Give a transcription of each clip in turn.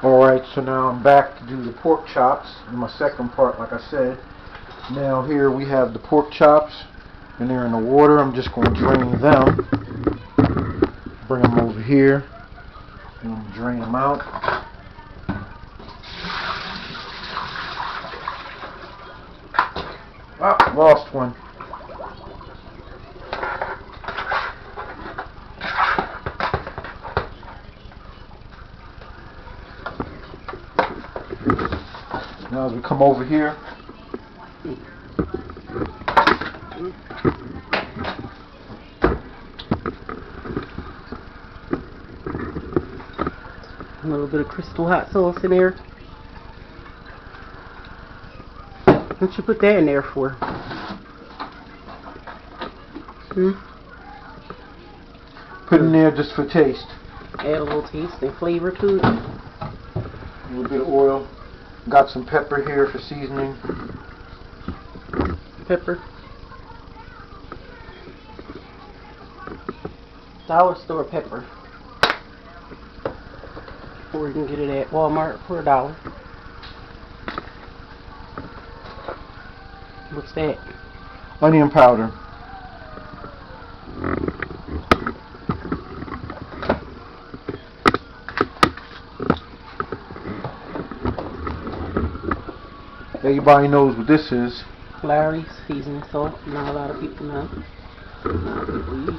Alright, so now I'm back to do the pork chops in my second part, like I said. Now here we have the pork chops, and they're in the water. I'm just going to drain them. Bring them over here, and drain them out. Ah, lost one. Now as we come over here, a little bit of crystal hot sauce in there. What you put that in there for? put in there just for taste. Add a little taste and flavor to it. A little bit of oil. Got some pepper here for seasoning. Pepper. Dollar store pepper. Or you can get it at Walmart for $1. What's that? Onion powder. Everybody knows what this is. Lowry's seasoning salt. Not a lot of people know. A lot of people use it.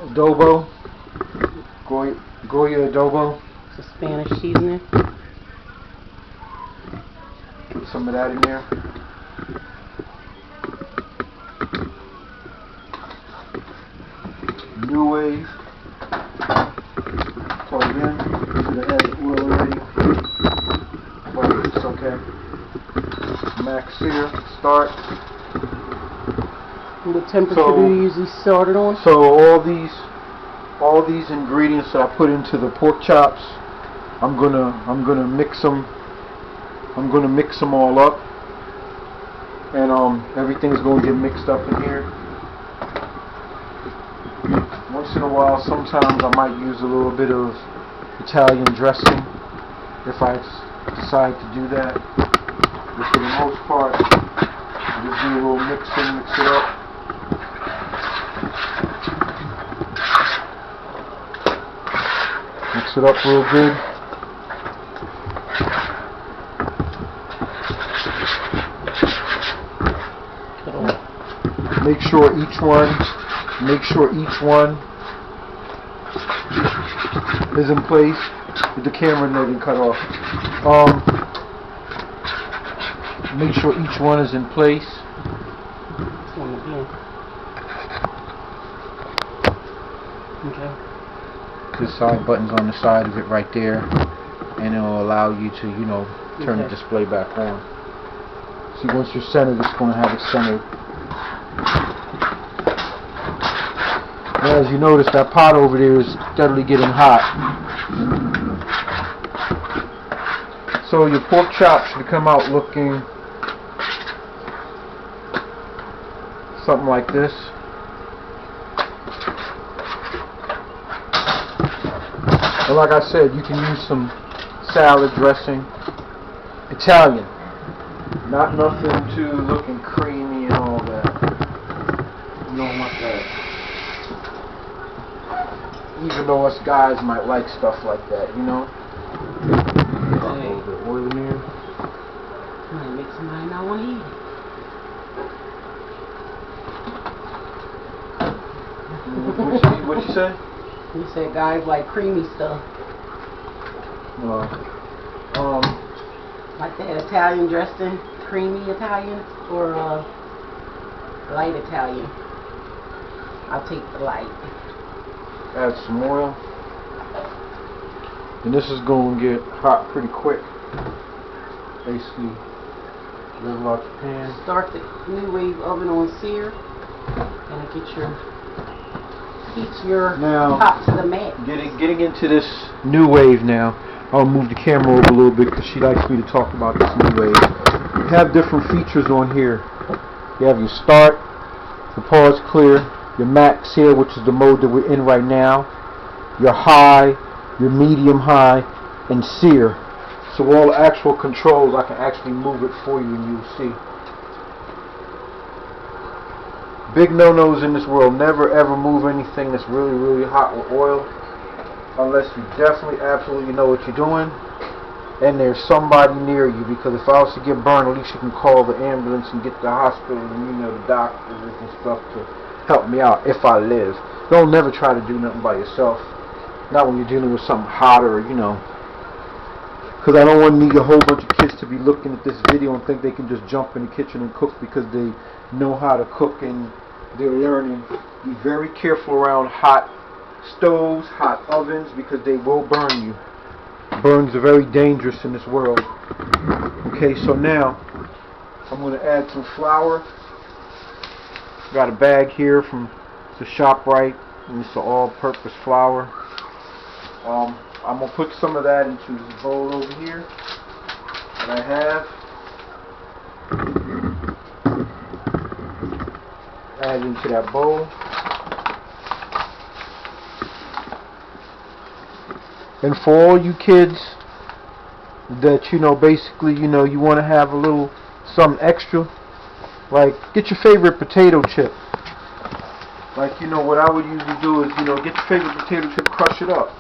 Adobo. Goya adobo. It's a Spanish seasoning. Put some of that in there. New Wave. Plug in. It has oil already. But it's okay. Max here. Start. What temperature do you usually start it on? So all these ingredients that I put into the pork chops, I'm gonna mix them. I'm gonna mix them all up, and everything's gonna get mixed up in here. Once in a while, sometimes I might use a little bit of Italian dressing if I decide to do that. But for the most part, just do a little mixing, mix it up. Mix it up real good. Make sure each one is in place. With the camera didn't cut off. Make sure each one is in place. Okay. The side button's on the side of it right there, and it'll allow you to, turn the display back on. See, once you're centered, it's going to have it centered. Now, as you notice, that pot over there is steadily getting hot. So your pork chops should come out looking something like this. And like I said, you can use some salad dressing. Italian. Not nothing too looking creamy and all that. You don't want that. Even though us guys might like stuff like that, A little bit of oil in there. Might make somebody not want to eat it. What you say? You said guys like creamy stuff. Like that Italian dressing, creamy Italian, or light Italian. I'll take the light. Add some oil. And this is going to get hot pretty quick. Basically, level out your pan. Start the New Wave oven on sear, and get your pot to the mat. Getting into this New Wave now. I'll move the camera over a little bit because she likes me to talk about this New Wave. You have different features on here. You have your start, the pause clear, your max here, which is the mode that we're in right now, your high, your medium high, and sear. So all the actual controls, I can actually move it for you and you'll see. Big no-nos in this world. Never ever move anything that's really, really hot with oil unless you definitely, absolutely know what you're doing and there's somebody near you, because if I was to get burned, at least you can call the ambulance and get to the hospital and, you know, the doctors and stuff to help me out if I live. Don't never try to do nothing by yourself. Not when you're dealing with something hotter, you know. Because I don't want a whole bunch of kids to be looking at this video and think they can just jump in the kitchen and cook because they know how to cook and they're learning. Be very careful around hot stoves, hot ovens, because they will burn you. Burns are very dangerous in this world. Okay, so now I'm going to add some flour. Got a bag here from the ShopRite, and it's an all-purpose flour. I'm going to put some of that into this bowl over here that I have. Add it into that bowl. And for all you kids that, you know, basically, you know, you want to have a little something extra, like get your favorite potato chip. Like, you know, what I would usually do is, you know, get your favorite potato chip, crush it up.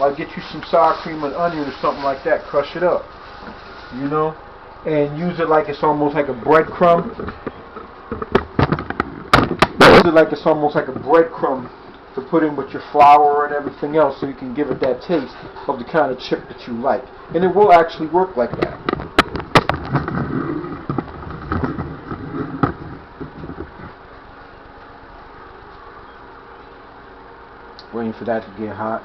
Like, get you some sour cream and onion or something like that, crush it up. You know? And use it like it's almost like a breadcrumb. Use it like it's almost like a breadcrumb to put in with your flour and everything else, so you can give it that taste of the kind of chip that you like. And it will actually work like that. Waiting for that to get hot.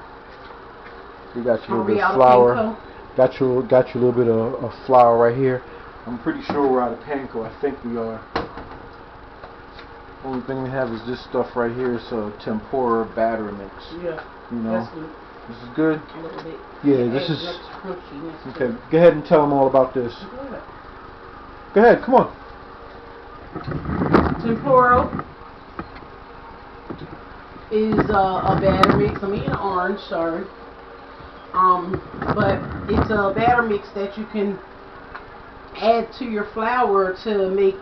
You got your little bit of flour. Got your little bit of flour right here. I'm pretty sure we're out of panko. I think we are. Only thing we have is this stuff right here. It's a tempura batter mix. Yeah. You know. That's good. This is good. A little bit. Yeah, this is. Okay, go ahead and tell them all about this. Go ahead, come on. Tempura is a batter mix. I'm eating orange, sorry. But it's a batter mix that you can add to your flour to make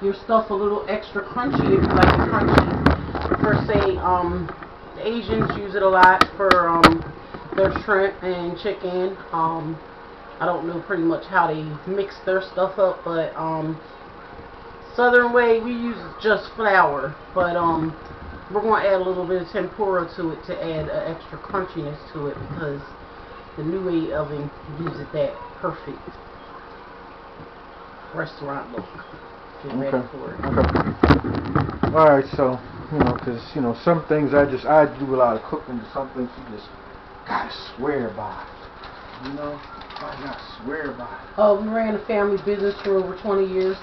your stuff a little extra crunchy if you like it crunchy. Per se, the Asians use it a lot for their shrimp and chicken. I don't know pretty much how they mix their stuff up, but Southern way we use just flour, but we're going to add a little bit of tempura to it to add an extra crunchiness to it, because the New Way oven gives it that perfect restaurant look. Get ready for it. Okay. Alright, so, you know, because, you know, some things I do a lot of cooking, some things you just gotta swear by. You know? I gotta swear by. We ran a family business for over 20 years.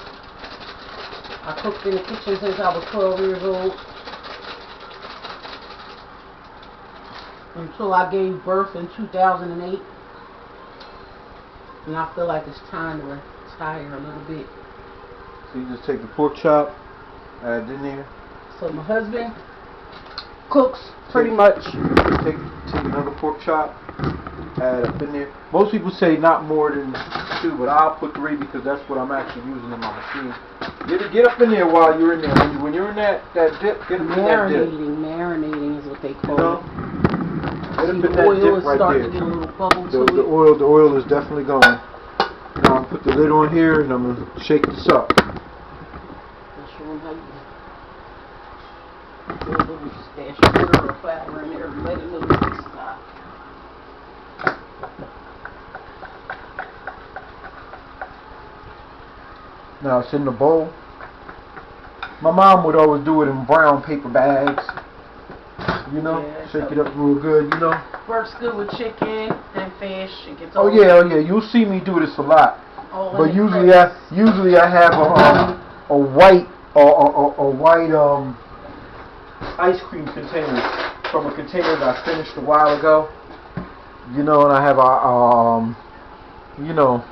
I cooked in the kitchen since I was 12 years old. Until I gave birth in 2008. And I feel like it's time to retire a little bit. So you just take the pork chop, add it in there. So my husband cooks pretty much. Take another pork chop, add it up in there. Most people say not more than 2, but I'll put 3 because that's what I'm actually using in my machine. Get up in there while you're in there. When you're in that dip, get up in that dip. Marinating is what they call it. Get up in that dip right there. To get a little bubble to the oil is definitely going. Now I'm gonna put the lid on here and I'm gonna shake this up. I'll show them how you put a little stash of butter or flour in there and let it little mix it up. Now it's in the bowl. My mom would always do it in brown paper bags. You know, yeah, shake it up real good, you know. Works good with chicken and fish. It gets Oh yeah. You'll see me do this a lot. But usually I have a white ice cream container from a container that I finished a while ago. You know, and I have a you know,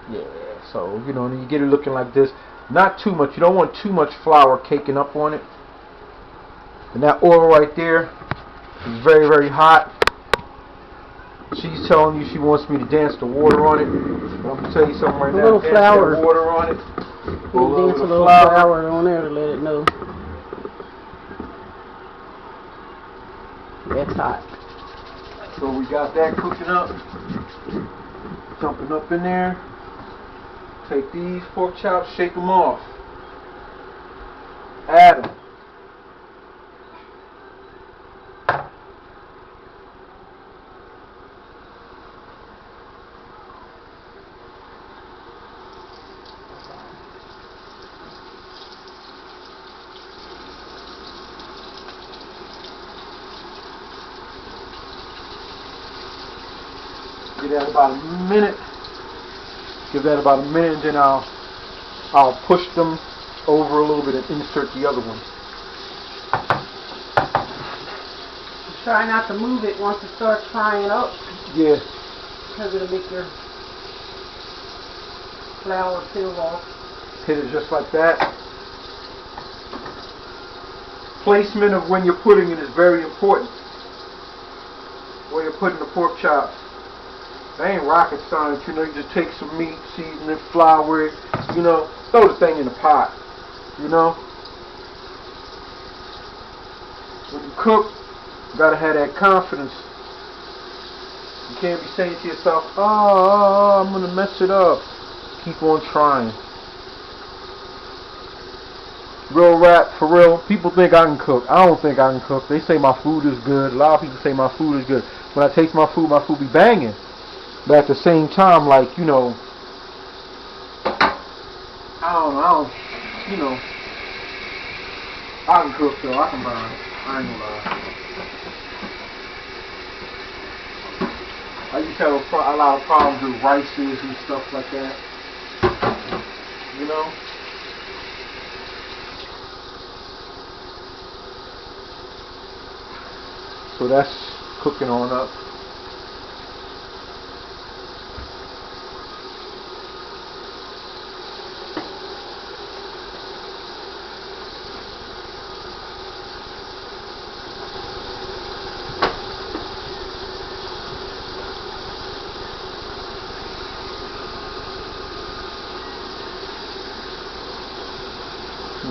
yeah. So, you know, and you get it looking like this. Not too much. You don't want too much flour caking up on it. And that oil right there is very, very hot. She's telling you she wants me to dance the water on it. I'm going to tell you something right A now. little Dance flour. that water on it. You dance a little flour on there to let it know. That's hot. So we got that cooking up. Jumping up in there. Take these pork chops, shake them off. Add them. Give that about a minute. Give that about a minute, and then I'll push them over a little bit and insert the other one. Try not to move it once it starts frying up. Yeah. Because it'll make your flour peel off. Hit it just like that. Placement of when you're putting it is very important. Where you're putting the pork chops. They ain't rocket science, you know. You just take some meat, season it, flour it, you know. Throw the thing in the pot, you know. When you cook, you gotta have that confidence. You can't be saying to yourself, oh, I'm gonna mess it up. Keep on trying. Real rap, for real. People think I can cook. I don't think I can cook. They say my food is good. A lot of people say my food is good. When I taste my food be banging. But at the same time, like, you know, you know, I can cook though. I can burn. I ain't gonna lie. I used to have a lot of problems with rices and stuff like that. You know? So that's cooking on up.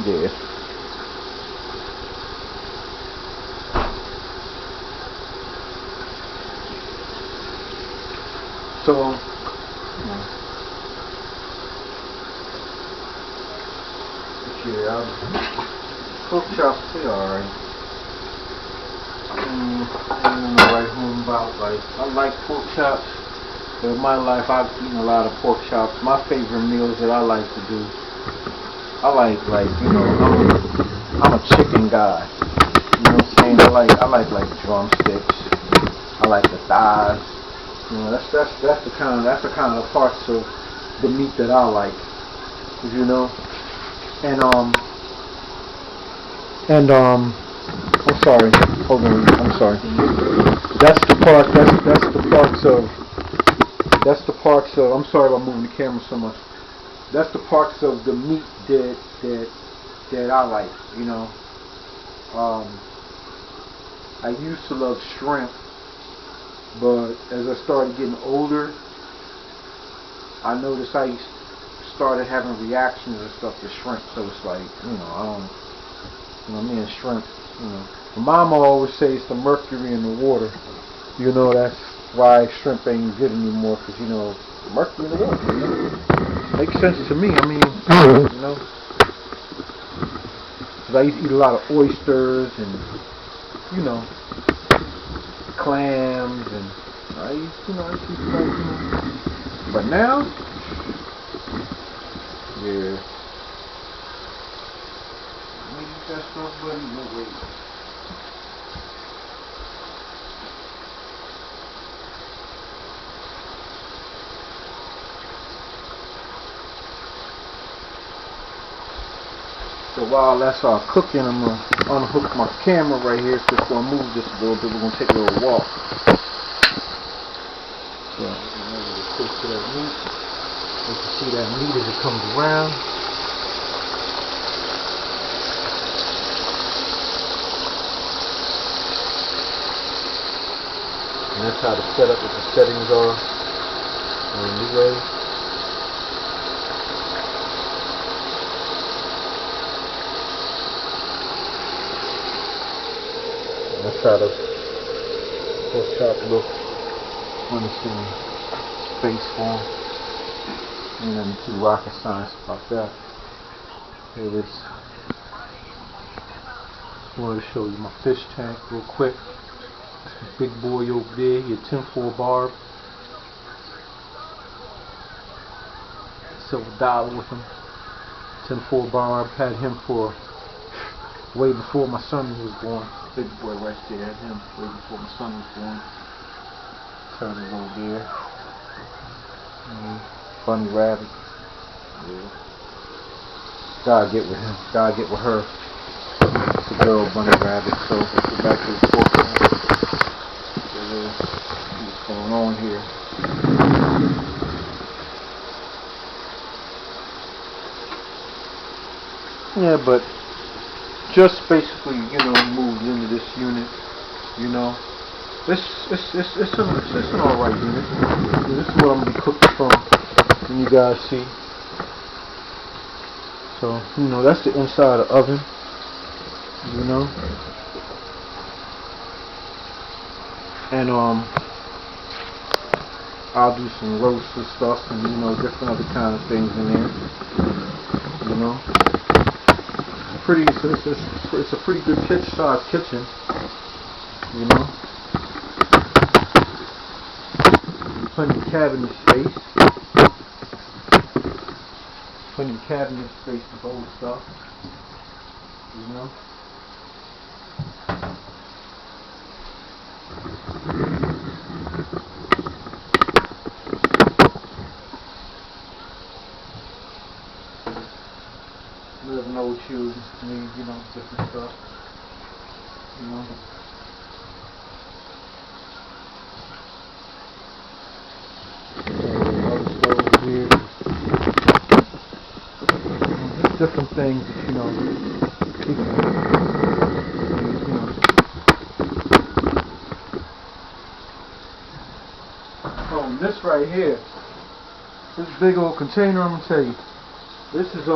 Yeah. So, yeah, pork chops, they alright. I don't know right home about, like, I like pork chops. But in my life, I've eaten a lot of pork chops. My favorite meals that I like to do, I like, you know, I'm a chicken guy. You know what I'm saying? I like drumsticks. I like the thighs. You know, that's the kind of parts of the meat that I like. You know, I'm sorry. Hold on. I'm sorry. That's the parts of. I'm sorry about moving the camera so much. That's the parts of the meat that I like. You know. I used to love shrimp. But as I started getting older, I noticed I started having reactions and stuff to shrimp. So it's like, you know, me and shrimp, you know. My mama always says it's the mercury in the water. You know, that's why shrimp ain't good anymore, because, you know, the mercury in the water, you know. Makes sense to me. I mean, you know. Because I used to eat a lot of oysters and, you know, clams, and I used to eat clams. But now, yeah. Let me eat that stuff, buddy. No wait. So while that's all cooking, I'm going to unhook my camera right here. So it's going to move just a little bit. We're going to take a little walk. So, close to that meat. see that meat as it comes around. And that's how the setup with the settings are on the new way. And that's how the pork chop look when it's in face form. Ain't nothing too rocket science about that. Here it is. Just wanted to show you my fish tank real quick. Big boy over there, your 10-4 barb. Silver dollar with him. 10-4 barb, had him for way before my son was born. Big boy right there, had him way before my son was born. Turtles over there. Bunny rabbit. Yeah. Gotta get with him. Gotta get with her. It's a girl bunny rabbit. So let's get back to the pork rabbit. What's going on here? Yeah, but just basically, moved into this unit. It's an alright unit. This is what I'm gonna be cooking from. And you guys see. So that's the inside of the oven. And I'll do some roasts and stuff, and different other kind of things in there. It's a pretty good size kitchen. Plenty of cabinet space. Plenty of cabinet space to hold stuff. Never know what you need, different stuff. Other stuff over here. Just different things that people Oh, and this right here, this big old container, I'm gonna tell you, this is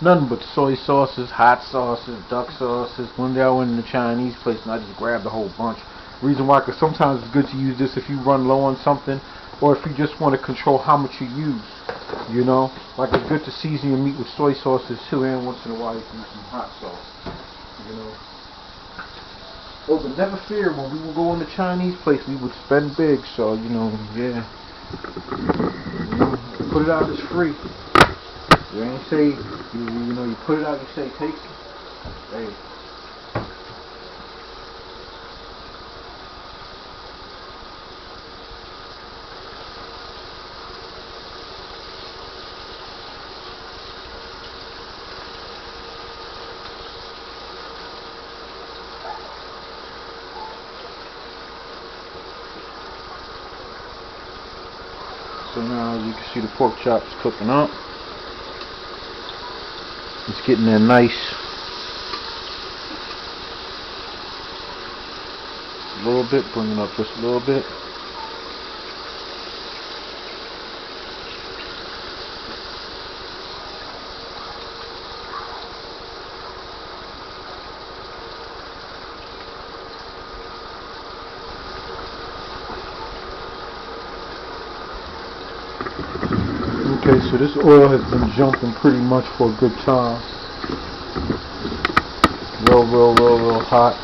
nothing but soy sauces, hot sauces, duck sauces. One day I went in the Chinese place and I just grabbed a whole bunch. Reason why, because sometimes it's good to use this if you run low on something, or if you just want to control how much you use. Like it's good to season your meat with soy sauces too, and once in a while you can use some hot sauce. Oh, but never fear, when we would go in the Chinese place, we would spend big. So yeah. Put it out, it's free. You ain't say, you put it out, you say, take it. Hey. So now you can see the pork chops cooking up. It's getting there nice. A little bit, bring it up just a little bit. Okay, so this oil has been jumping pretty much for a good time. Real hot.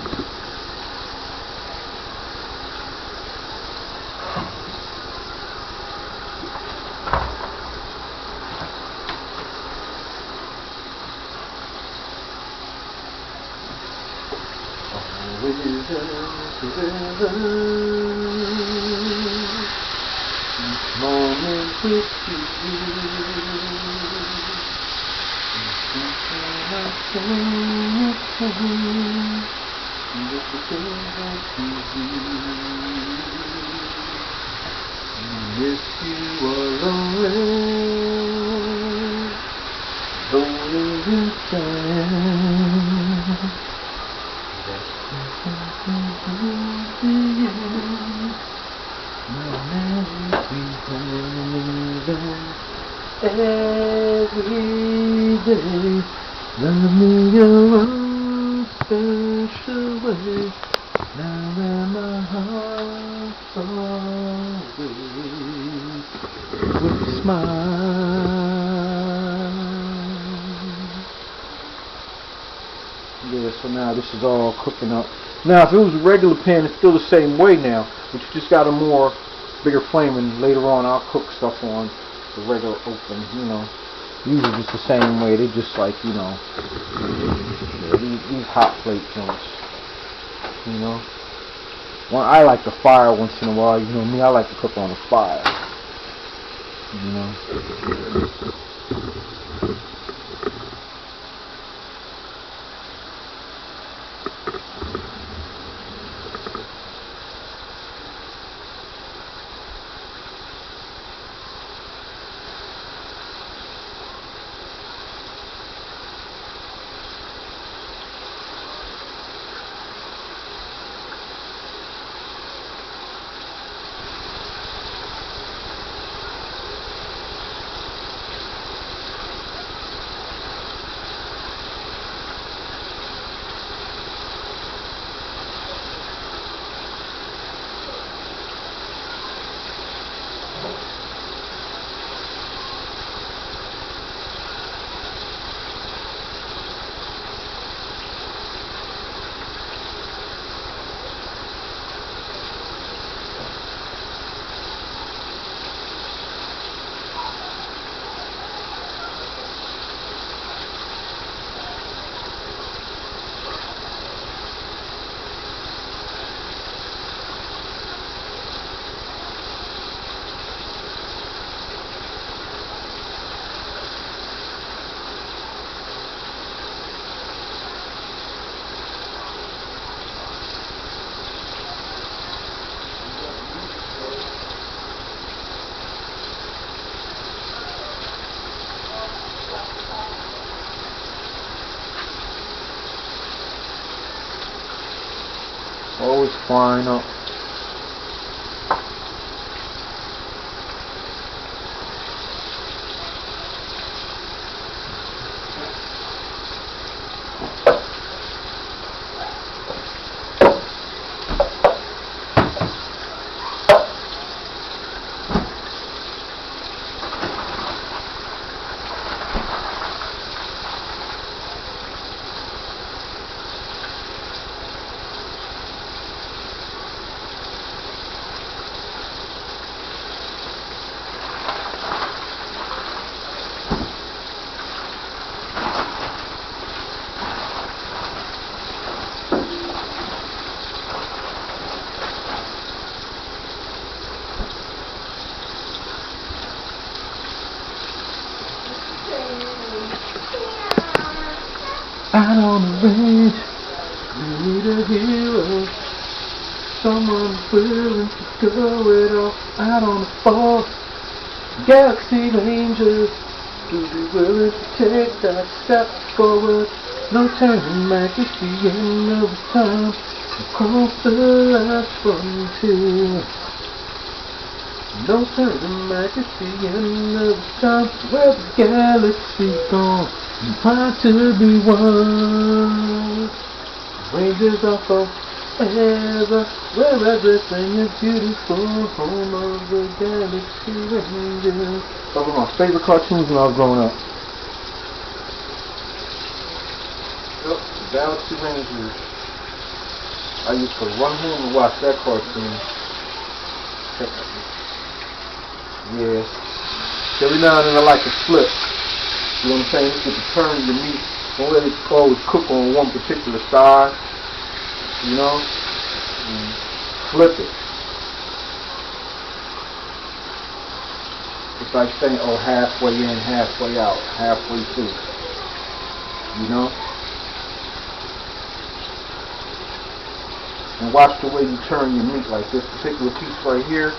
Moment with you. If you are lonely, don't understand. That's to you. Every day, love me your own special way. Now that my heart's always with a smile. Yeah, so now this is all cooking up. Now, if it was a regular pan, it's still the same way now, but you just got a more bigger flame, and later on I'll cook stuff on the regular open, you know. Usually just the same way. They just like, you know, yeah, these hot plate joints, you know. Well, I like the fire once in a while, you know me, I like to cook on the fire, you know. Always frying up. Out on the range, we need a hero, someone willing to go it all. Out on the ball, galaxy rangers, to be willing to take that step forward. No turning back, it's the end of the time. Across the last frontier. No turning back, it's the end of the time. Where the galaxy's gone. Proud to be one. Rangers are forever, where everything is beautiful. Home of the Galaxy Rangers. That was my favorite cartoons when I was growing up. Yep, the Galaxy Rangers. I used to run home and watch that cartoon. Yeah. Every now and then I like to flip. You know what I'm saying? You get to turn your meat. Don't let it always cook on one particular side. You know? And flip it. It's like saying, oh, halfway in, halfway out, halfway through. You know? And watch the way you turn your meat, like this particular piece right here.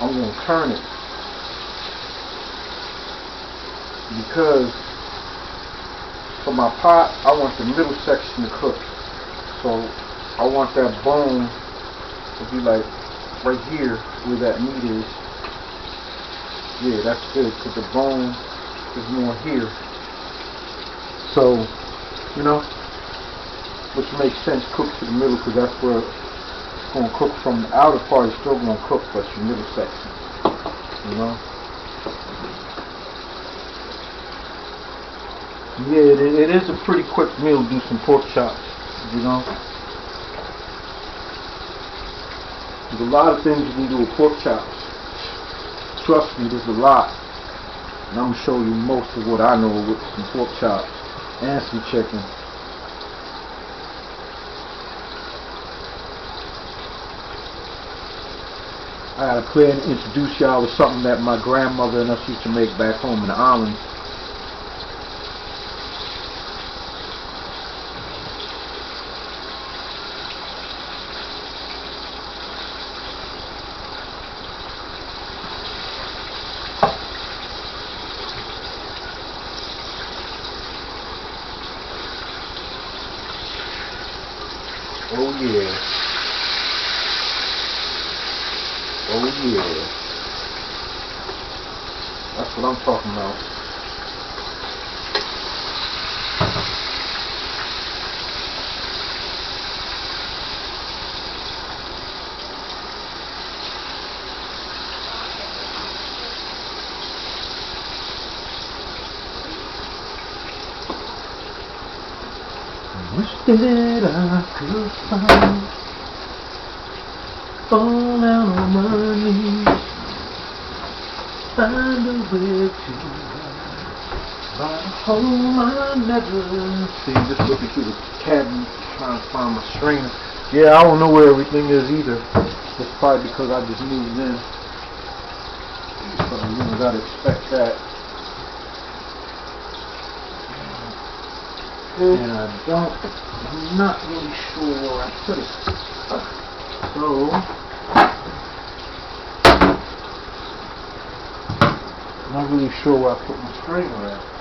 I'm going to turn it because for my pot, I want the middle section to cook. So I want that bone to be like right here where that meat is. Yeah, that's good because the bone is more here. So, you know, which makes sense, cook to the middle because that's where it's going to cook from. The outer part is still going to cook, but your middle section, you know. Yeah, it is a pretty quick meal to do some pork chops, you know. There's a lot of things you can do with pork chops. Trust me, there's a lot. And I'm going to show you most of what I know with some pork chops and some chicken. I gotta plan to introduce y'all to something that my grandmother and us used to make back home in the islands. Oh yeah. Oh yeah. That's what I'm talking about. Wish that I could fall down on my knees, find a way to by the home I never see. Just looking through the cabinet trying to find my strainer. Yeah, I don't know where everything is either. It's probably because I just moved in. So you gotta expect that. And I'm not really sure where I put it. So, I'm not really sure where I put my strainer at.